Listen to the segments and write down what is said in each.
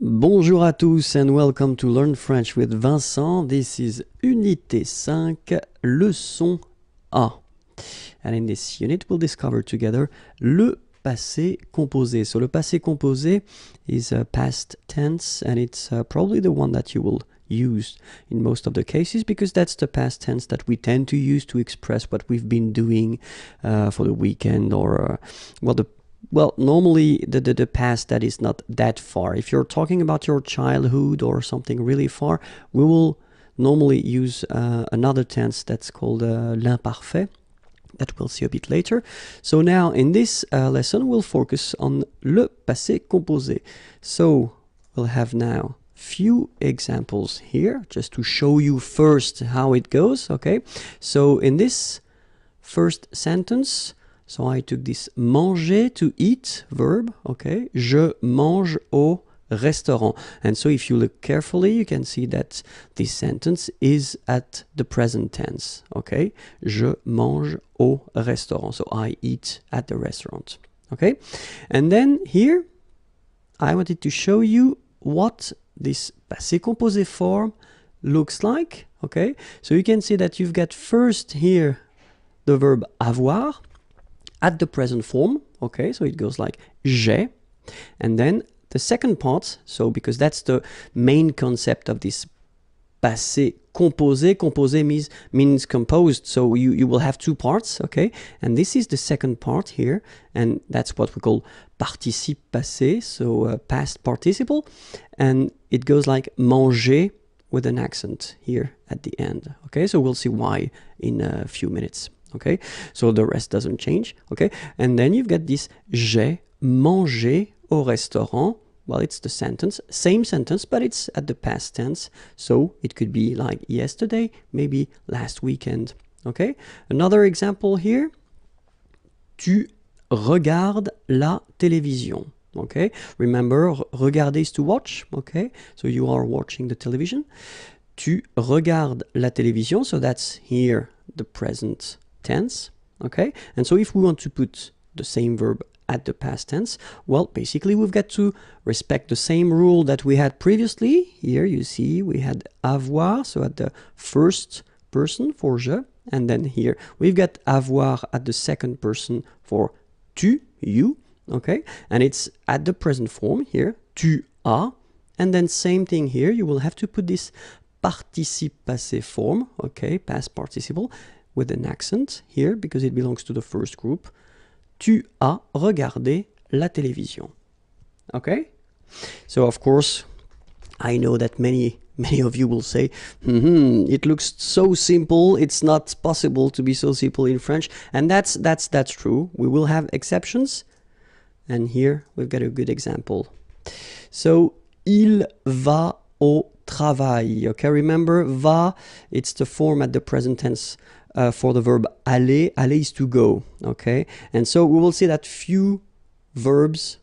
Bonjour à tous and welcome to Learn French with Vincent. This is Unité 5, leçon A. And in this unit, we'll discover together le passé composé. So le passé composé is a past tense, and it's probably the one that you will use in most of the cases because that's the past tense that we tend to use to express what we've been doing for the weekend or normally the past that is not that far. If you're talking about your childhood or something really far, we will normally use another tense that's called l'imparfait, that we'll see a bit later. So now in this lesson, we'll focus on le passé composé. So we'll have now few examples here just to show you first how it goes, okay? So in this first sentence, so I took this manger, to eat verb, okay? Je mange au restaurant. And so if you look carefully, you can see that this sentence is at the present tense, okay? Je mange au restaurant. So I eat at the restaurant, okay? And then here, I wanted to show you what this passé composé form looks like, okay? So you can see that you've got first here the verb avoir at the present form, okay? So it goes like j'ai, and then the second part, so because that's the main concept of this passé composé. Composé means composed, so you will have two parts, okay? And this is the second part here, and that's what we call participe passé, so past participle, and it goes like manger with an accent here at the end, okay? So we'll see why in a few minutes, okay? So the rest doesn't change, okay? And then you've got this j'ai mangé au restaurant. Well, it's the sentence, same sentence, but it's at the past tense. So it could be like yesterday, maybe last weekend, okay? Another example here. Tu regardes la télévision, okay? Remember, regarder is to watch, okay? So you are watching the television. Tu regardes la télévision, so that's here the present tense, okay? And so if we want to put the same verb at the past tense, well, basically we've got to respect the same rule that we had previously. Here you see we had avoir, so at the first person for je, and then here we've got avoir at the second person for tu, you, okay? And it's at the present form here, tu as, and then same thing here, you will have to put this participe passé form, okay, past participle, with an accent here because it belongs to the first group. Tu as regardé la télévision. Okay? So of course, I know that many of you will say, it looks so simple, it's not possible to be so simple in French. And that's true. We will have exceptions. And here we've got a good example. So, il va au travail. Okay, remember, va, it's the form at the present tense for the verb aller. Aller is to go, okay? And so we will see that few verbs,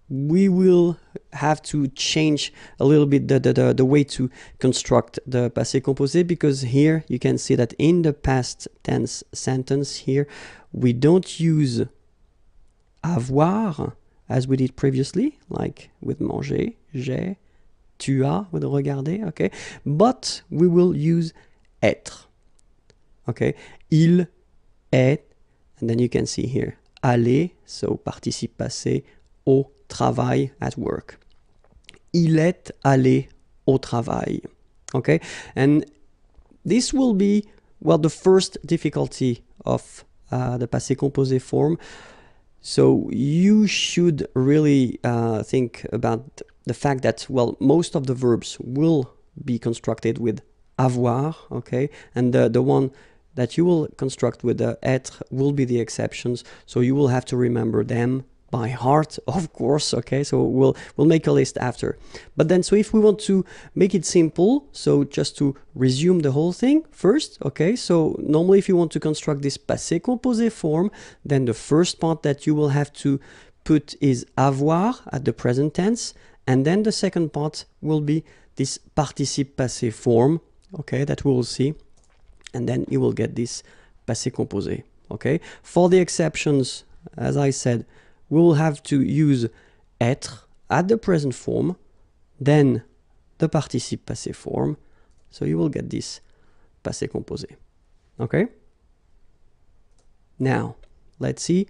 we will have to change a little bit the way to construct the passé composé, because here you can see that in the past tense sentence here, we don't use avoir as we did previously, like with manger, j'ai, tu as, with regarder, okay? But we will use être. Okay, il est, and then you can see here, aller, so participe passé, au travail, at work. Il est allé au travail. Okay, and this will be, well, the first difficulty of the passé composé form. So you should really think about the fact that, well, most of the verbs will be constructed with avoir, okay, and the one that you will construct with the être will be the exceptions, so you will have to remember them by heart, of course, okay? So we'll make a list after. But then, so if we want to make it simple, so just to resume the whole thing first, okay? So normally if you want to construct this passé composé form, then the first part that you will have to put is avoir at the present tense, and then the second part will be this participe passé form, okay, that we will see. And then you will get this passé composé, okay? For the exceptions, as I said, we will have to use être at the present form then the participe passé form. So you will get this passé composé. Okay? Now, let's see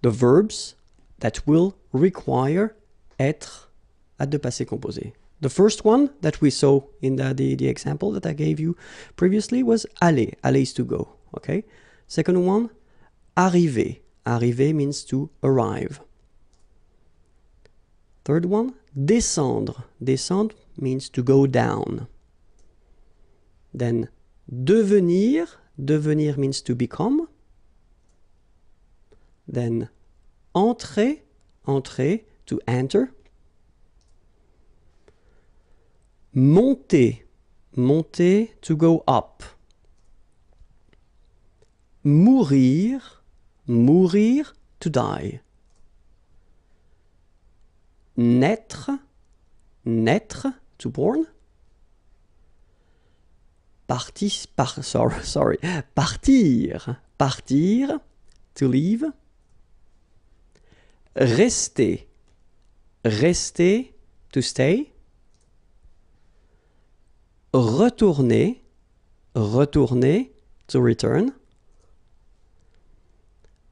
the verbs that will require être at the passé composé. The first one that we saw in the example that I gave you previously was aller. Aller is to go. Okay? Second one, arriver. Arriver means to arrive. Third one, descendre. Descendre means to go down. Then devenir. Devenir means to become. Then entrer. Entrer, to enter. Monter. Monter, to go up. Mourir. Mourir, to die. Naître. Naître, to born. Partir. Partir, to leave. Rester. Rester, to stay. Retourner. Retourner, to return.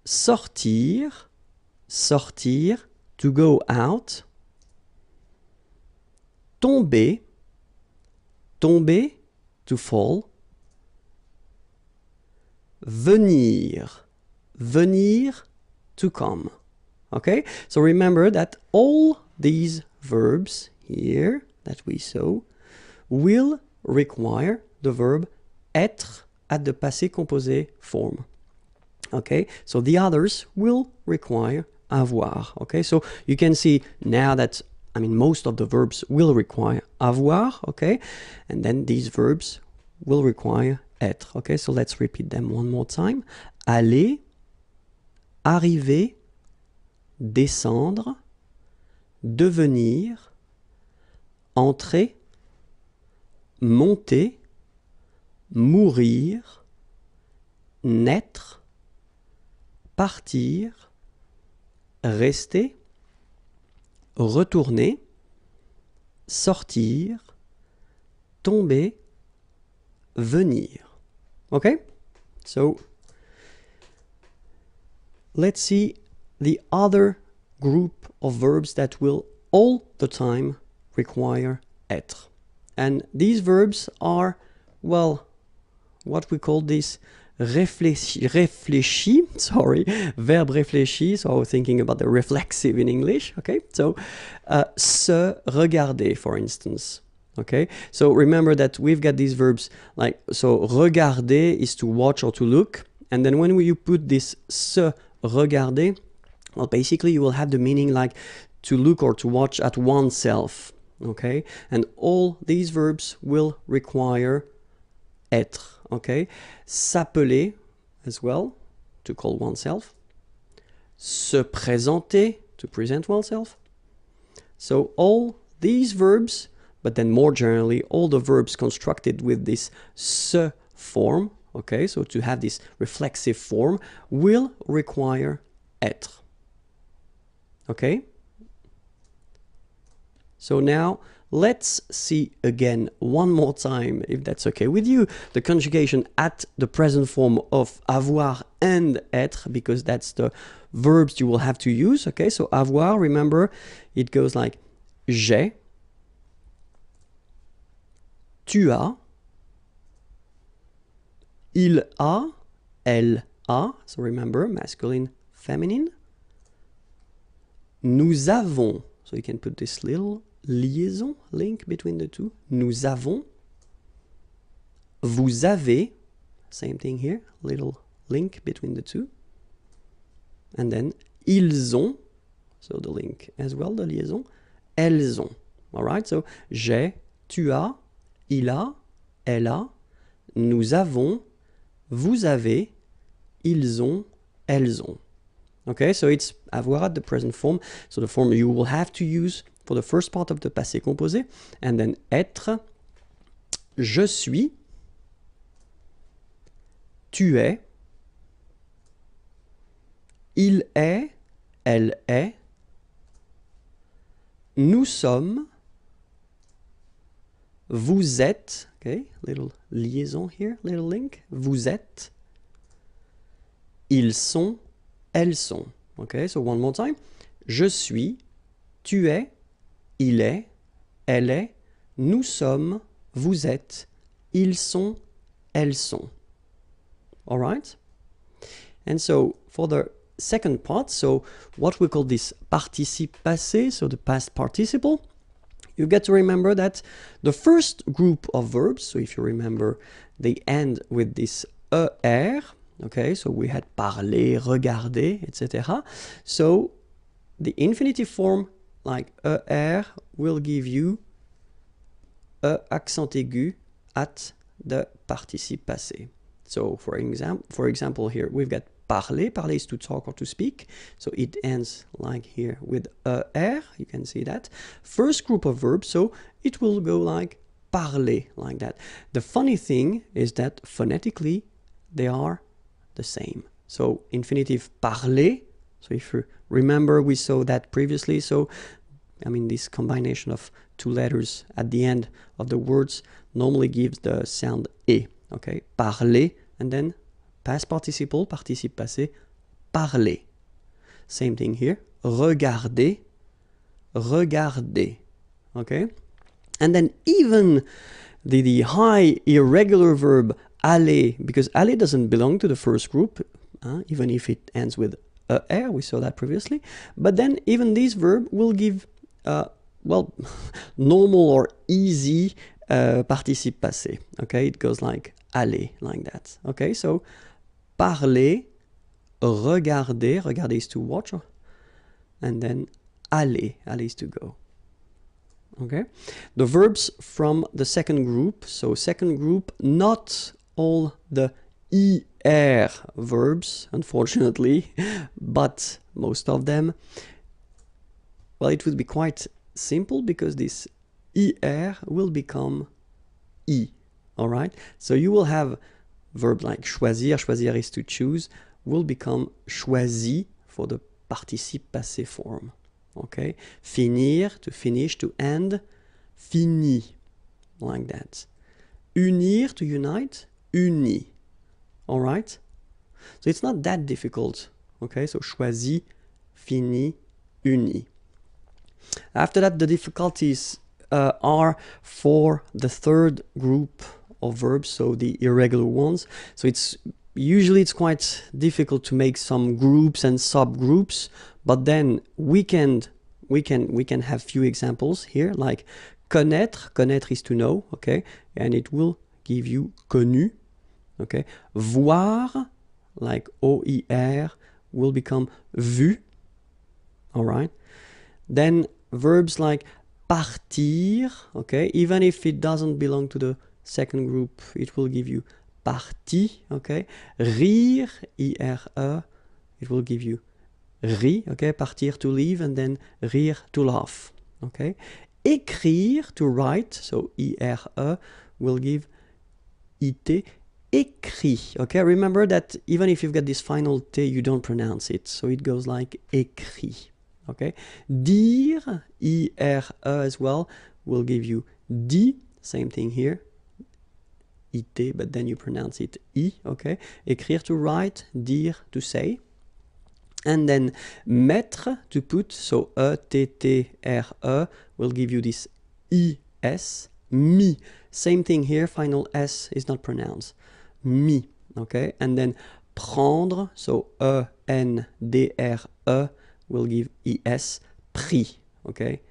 Sortir. Sortir, to go out. Tomber. Tomber, to fall. Venir. Venir, to come. Okay? So remember that all these verbs here that we saw will require the verb être at the passé composé form. Okay? So the others will require avoir. Okay? So you can see now that most of the verbs will require avoir, okay? And then these verbs will require être, okay? So let's repeat them one more time. Aller, arriver, descendre, devenir, entrer, monter, mourir, naître, partir, rester, retourner, sortir, tomber, venir. Okay? So let's see the other group of verbs that will all the time require être. And these verbs are, well, what we call this réfléchi, sorry, verbe réfléchi, so I was thinking about the reflexive in English, okay? So, se regarder, for instance, okay? So remember that we've got these verbs like, so regarder is to watch or to look, and then when you put this se regarder, well, basically you will have the meaning like to look or to watch at oneself, okay? And all these verbs will require être. Okay, s'appeler as well, to call oneself. Se présenter, to present oneself. So all these verbs, but then more generally, all the verbs constructed with this se form, okay, so to have this reflexive form, will require être. Okay? So now, let's see again one more time, if that's okay with you, the conjugation at the present form of avoir and être, because that's the verbs you will have to use. Okay, so avoir, remember, it goes like j'ai, tu as, il a, elle a, so remember, masculine, feminine. Nous avons, so you can put this little liaison, link between the two. Nous avons. Vous avez. Same thing here. Little link between the two. And then ils ont. So the link as well, the liaison. Elles ont. Alright, so j'ai, tu as, il a, elle a, nous avons, vous avez, ils ont, elles ont. Okay, so it's avoir at the present form. So the form you will have to use for the first part of the passé composé, and then être, je suis, tu es, il est, elle est, nous sommes, vous êtes, okay, little liaison here, little link, vous êtes, ils sont, elles sont. Okay, so one more time. Je suis, tu es, il est, elle est, nous sommes, vous êtes, ils sont, elles sont. All right? And so for the second part, so what we call this participe passé, so the past participle, you get to remember that the first group of verbs, so if you remember, they end with this er, okay, so we had parler, regarder, etc. So the infinitive form like er will give you accent aigu at the participe passé. So for example here we've got parler. Parler is to talk or to speak. So it ends like here with er. You can see that. First group of verbs, so it will go like parler, like that. The funny thing is that phonetically they are the same. So infinitive parler. So if you remember, we saw that previously. So I mean, this combination of two letters at the end of the words normally gives the sound e. Okay, parler, and then past participle, participe passé, parler. Same thing here. Regarder, regarder. Okay, and then even the high irregular verb aller, because aller doesn't belong to the first group, even if it ends with er, we saw that previously. But then even this verb will give well, normal or easy participe passé. Okay, it goes like aller, like that. Okay, so parler, regarder, regarder is to watch, and then aller, aller is to go. Okay, the verbs from the second group. So second group, not all the er verbs, unfortunately, but most of them. Well, it would be quite simple because this er will become i. All right, so you will have verb like choisir, choisir is to choose, will become choisi for the participe passé form. Okay, finir, to finish, to end, fini, like that. Unir, to unite, uni. All right, so it's not that difficult. Okay, so choisi, fini, uni. After that, the difficulties are for the third group of verbs, so the irregular ones. So it's quite difficult to make some groups and subgroups, but then we can have few examples here, like connaître. Connaître is to know, okay, and it will give you connu, okay. Voir, like OIR, will become vu. All right. Then verbs like partir, okay, even if it doesn't belong to the second group, it will give you parti, okay. Rire, IRE, it will give you ri, okay, partir to leave, and then rire to laugh, okay. Écrire, to write, so IRE will give IT, écrit, okay. Remember that even if you've got this final T, you don't pronounce it, so it goes like écrit. Okay, dire, IRE as well, will give you dit, same thing here, IT, but then you pronounce it I, okay. Écrire, to write, dire, to say. And then mettre, to put, so ETTRE will give you this IS, mi, same thing here, final S is not pronounced, mi, okay. And then prendre, so ENDRE, will give ES, pris, okay?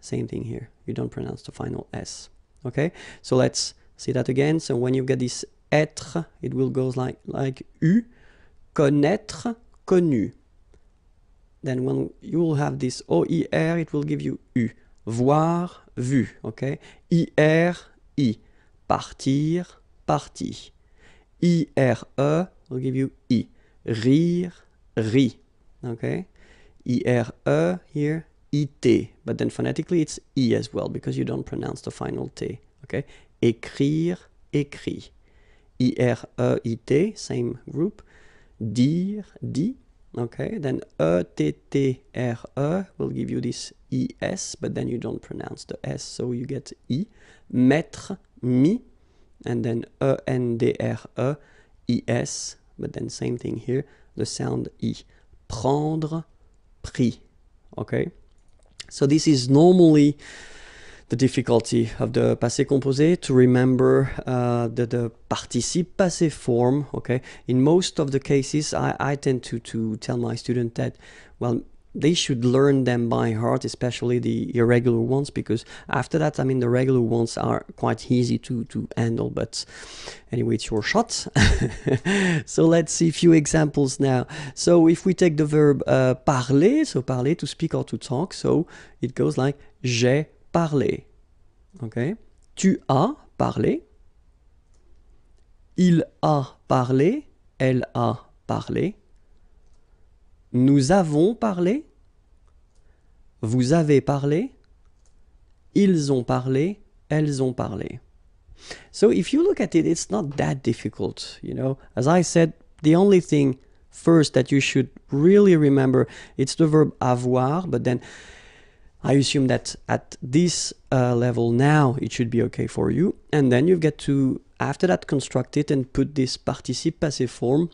Same thing here. You don't pronounce the final S, okay? So let's see that again. So when you get this être, it will go like U, connaître, connu. Then when you will have this OIR, it will give you U, voir, vu, okay? IR, I, partir, parti. IRE will give you I, rire, ri, okay? IRE here, IT, but then phonetically it's I as well because you don't pronounce the final T, okay? Écrire, écrit. IRE, IT, same group. Dire, dit. Okay, then E-T-T-R-E will give you this E-S, but then you don't pronounce the S, so you get I. Mettre, mi, and then E-N-D-R-E, I-S, but then same thing here, the sound I. Prendre, pris, okay? So this is normally the difficulty of the passé composé, to remember the participe passé form, okay? In most of the cases, I tend to tell my students that, well, they should learn them by heart, especially the irregular ones, because after that, I mean, the regular ones are quite easy to handle, but anyway, it's your shot. So let's see a few examples now. So if we take the verb parler, so parler, to speak or to talk, so it goes like j'ai parlé. Okay. Tu as parlé. Il a parlé. Elle a parlé. Nous avons parlé. Vous avez parlé. Ils ont parlé. Elles ont parlé. So if you look at it, it's not that difficult, you know. As I said, the only thing first that you should really remember, it's the verb avoir, but then I assume that at this level now, it should be okay for you. And then you get to, after that, construct it and put this participe passé form.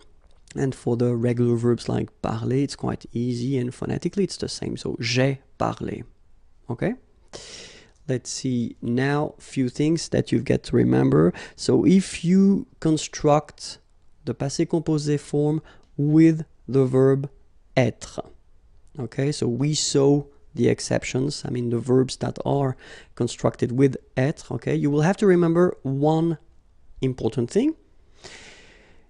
And for the regular verbs like parler, it's quite easy, and phonetically it's the same. So, j'ai parlé. Okay? Let's see now a few things that you get to remember. So, if you construct the passé composé form with the verb être. Okay? So, we saw the exceptions, I mean the verbs that are constructed with être, okay, you will have to remember one important thing.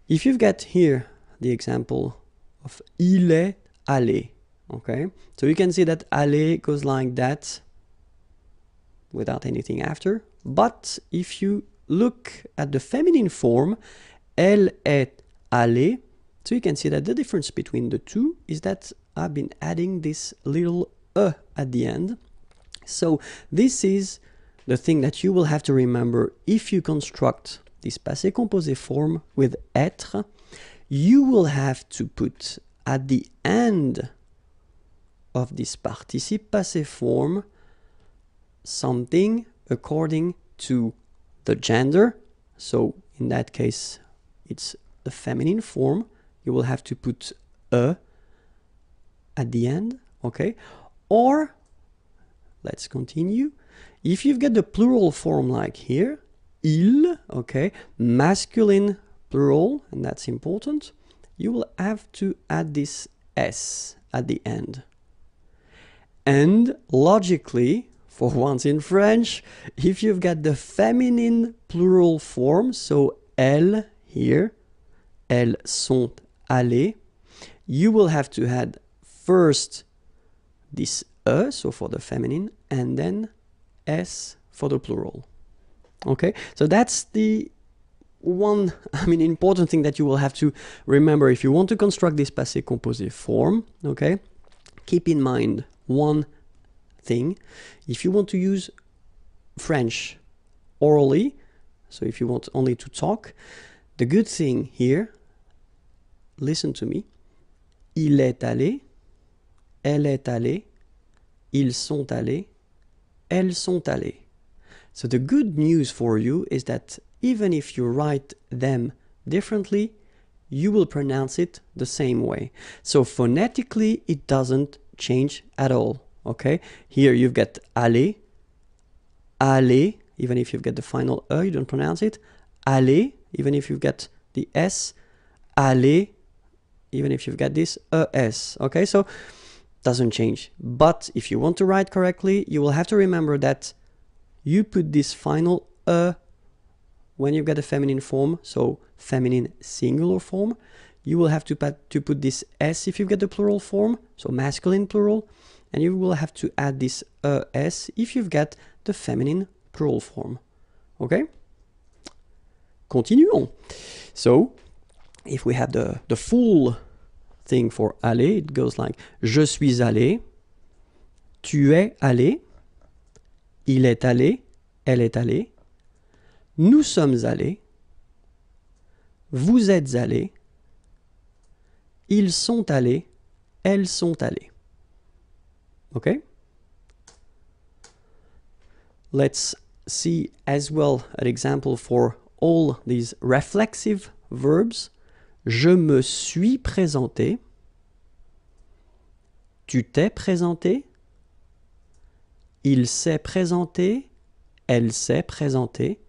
If you've got here the example of il est allé, okay, so you can see that aller goes like that without anything after, but if you look at the feminine form, elle est allée, so you can see that the difference between the two is that I've been adding this little at the end. So this is the thing that you will have to remember if you construct this passé composé form with être. You will have to put at the end of this participe passé form something according to the gender. So in that case, it's the feminine form. You will have to put e at the end, okay? Or, let's continue. If you've got the plural form like here, il, okay, masculine plural, and that's important, you will have to add this s at the end. And logically, for once in French, if you've got the feminine plural form, so elles here, elles sont allées, you will have to add first this e, so for the feminine, and then s for the plural. Okay, so that's the one, I mean, important thing that you will have to remember if you want to construct this passé composé form. Okay, keep in mind one thing. If you want to use French orally, so if you want only to talk, the good thing here, listen to me, il est allé, elle est allée, ils sont allés, elles sont allées. So the good news for you is that even if you write them differently, you will pronounce it the same way. So phonetically, it doesn't change at all, okay? Here you've got aller, aller, even if you've got the final E, you don't pronounce it. Aller, even if you've got the S. Aller, even if you've got this ES, okay? So doesn't change. But if you want to write correctly, you will have to remember that you put this final when you've got a feminine form, so feminine singular form. You will have to put this S if you've got the plural form, so masculine plural, and you will have to add this S if you've got the feminine plural form. Okay? Continuons. So, if we have the full thing for aller, it goes like je suis allé, tu es allé, il est allé, elle est allée, nous sommes allés, vous êtes allés, ils sont allés, elles sont allées. Okay? Let's see as well an example for all these reflexive verbs. Je me suis présenté. Tu t'es présenté. Il s'est présenté. Elle s'est présentée.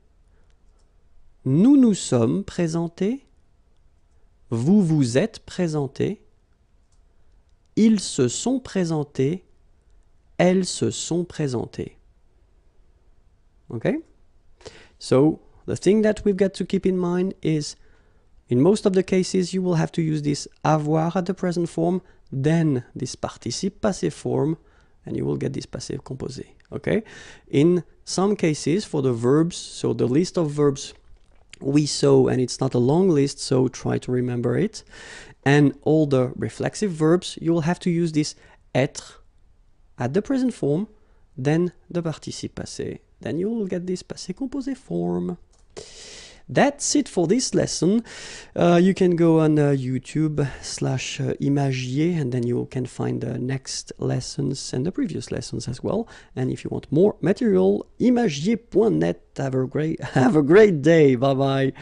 Nous nous sommes présentés. Vous vous êtes présentés. Ils se sont présentés. Elles se sont présentées. Okay? So, the thing that we've got to keep in mind is, in most of the cases, you will have to use this avoir at the present form, then this participe passé form, and you will get this passé composé. Okay? In some cases, for the verbs, so the list of verbs we saw, and it's not a long list, so try to remember it. And all the reflexive verbs, you will have to use this être at the present form, then the participe passé. Then you will get this passé composé form. That's it for this lesson. You can go on YouTube/Imagier, and then you can find the next lessons and the previous lessons as well. And if you want more material, imagier.net. Have a great day. Bye bye.